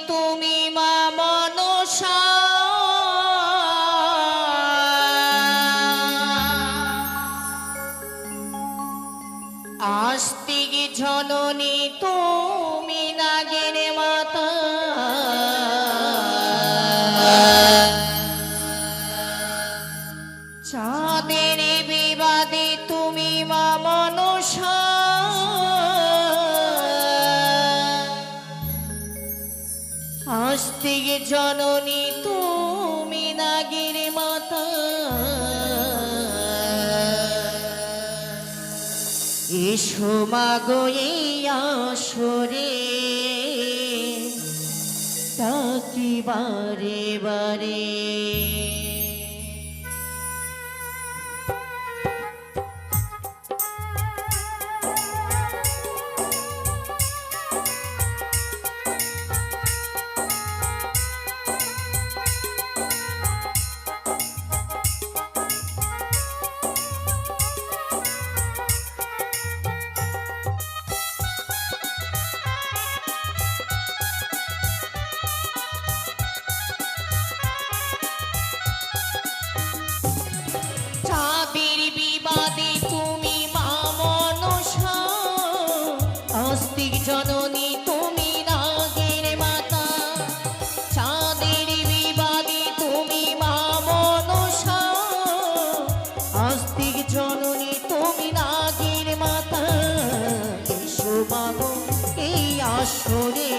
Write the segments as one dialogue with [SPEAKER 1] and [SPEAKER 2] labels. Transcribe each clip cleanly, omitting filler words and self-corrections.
[SPEAKER 1] তুমি মা মনসা, আস্তিক জননী তুমি নাগের মাতা, চাঁদের বিবাদে তুমি মা মনসা, আস্তিক জননী তুমি নাগের মাতা। এসো মাগো এই আসরে, ডাকি বারে বারে। আস্তিক জননী তুমি নাগের মাতা, চাঁদের বিবাদে তুমি মা মনসা, আস্তিক জননী তুমি নাগের মাতা। এসো মাগো এই আসরে,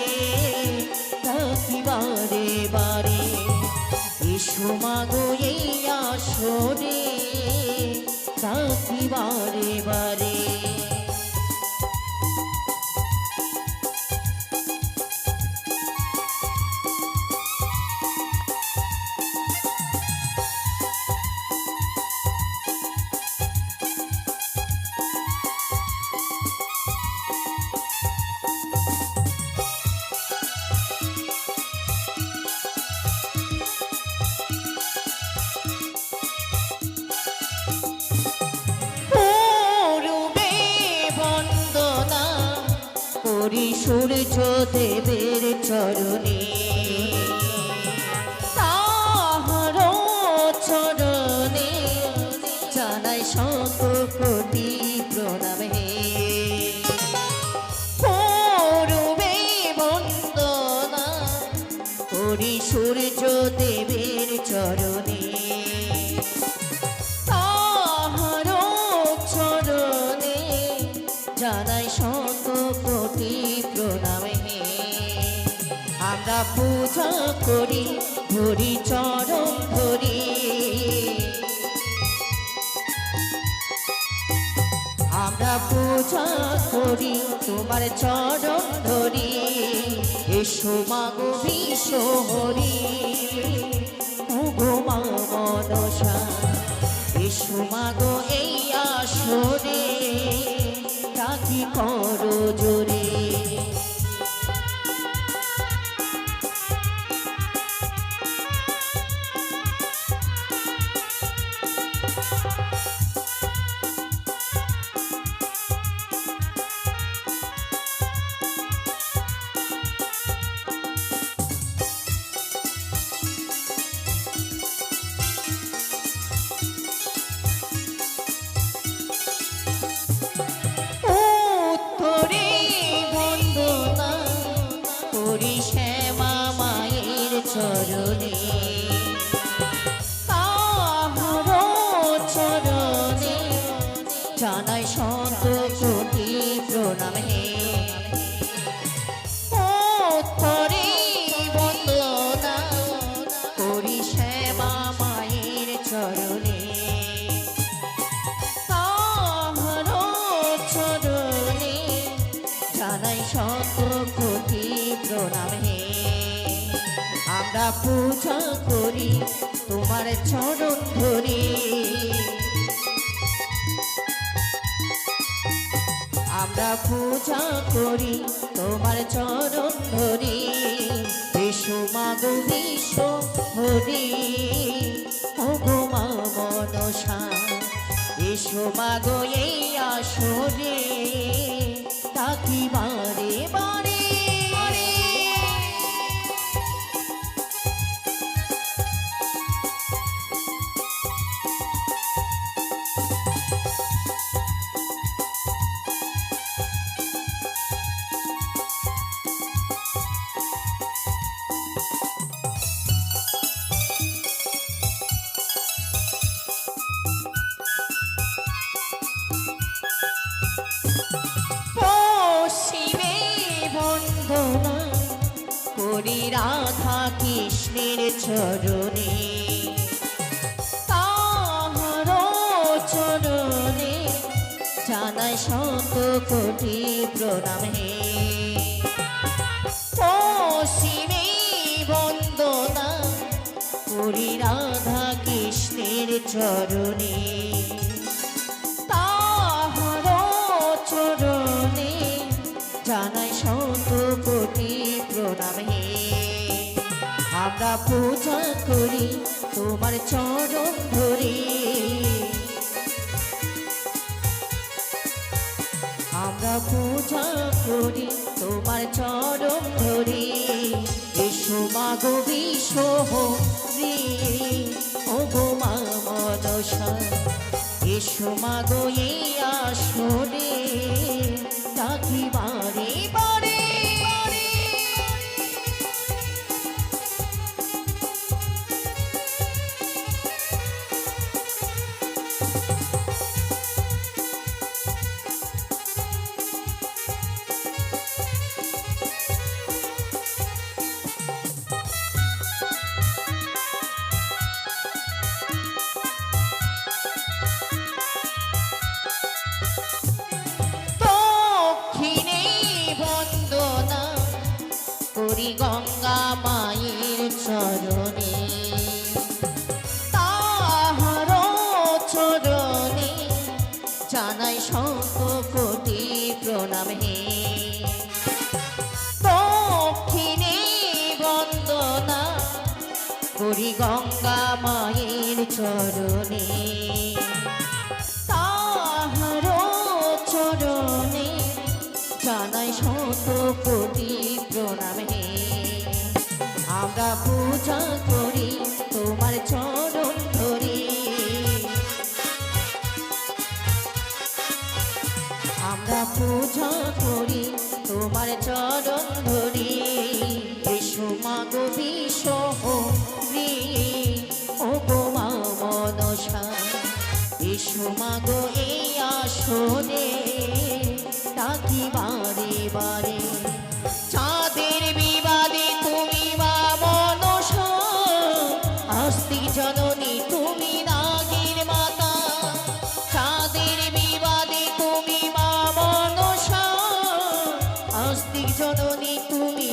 [SPEAKER 1] ডাকি বারে বারে। এসো মাগো এই আসরে, ডাকি বারে বারে। সূর্য দেবের চরণে, তাহার চরণে জানাই শত কোটি প্রণাম হে। পূর্বে বন্দনা করি সূর্য দেবের চরণে, তাহার চরণে জানাই শত কোটি প্রণাম হে। আমরা পূজা করি ধরি চরণ ধরি, আমরা পূজা করি তোমার চরণ ধরি। এসো মাগো বিশ্ব হরি, ওগো মা মনসা। এসো মাগো এই আসরে, ডাকি করো জোরে। চরণে, তাহার চরণে জানাই শত কোটি প্রণাম হে। উত্তরে বন্দনা করি শ্যামা মায়ের চরণে, তাহার চরণে জানাই শত কোটি প্রণাম হে। আমরা পূজা করি তোমার চরণ ধরি, আমরা পূজা করি তোমার চরণ ধরি। এসো মাগো বিশ্ব হরি, ওগো মা মনসা। এসো মাগো এই আসরে, ডাকি বারে বারে। করি রাধা কৃষ্ণের চরণে, তাহার চরণে জানাই শত কোটি প্রণাম হে। পশ্চিমে বন্দনা করি রাধা কৃষ্ণের চরণে, তাহার চরণে জানাই শত কোটি প্রণাম হে। আমরা পূজা করি তোমার চরণ ধরে, আমরা পূজা করি তোমার চরণ ধরে। এসো মাগো বিশ্বহরি ও গো মা মনসা, এসো মাগো এই আসরে ডাকি বারে বারে। করি গঙ্গা মায়ের চরণে, তাহার চরণে জানাই শত কোটি প্রণাম হে। দক্ষিণে বন্দনা করি গঙ্গা মায়ের চরণে, তাহার চরণে জানাই শত কোটি প্রণাম হে। আমরা পূজা করি তোমার চরণ ধরে, আমরা পূজা করি তোমার চরণ ধরে। এসো মাগো বিশ্বহরি ও গো মা মনসা, এসো মাগো এই আসনে ডাকি বারে বারে। চাঁদের বিবাদে তুমি মা মনসা, আস্তিক জননী তুমি নাগের মাতা। চাঁদের বিবাদে তুমি মা মনসা, আস্তিক জননী তুমি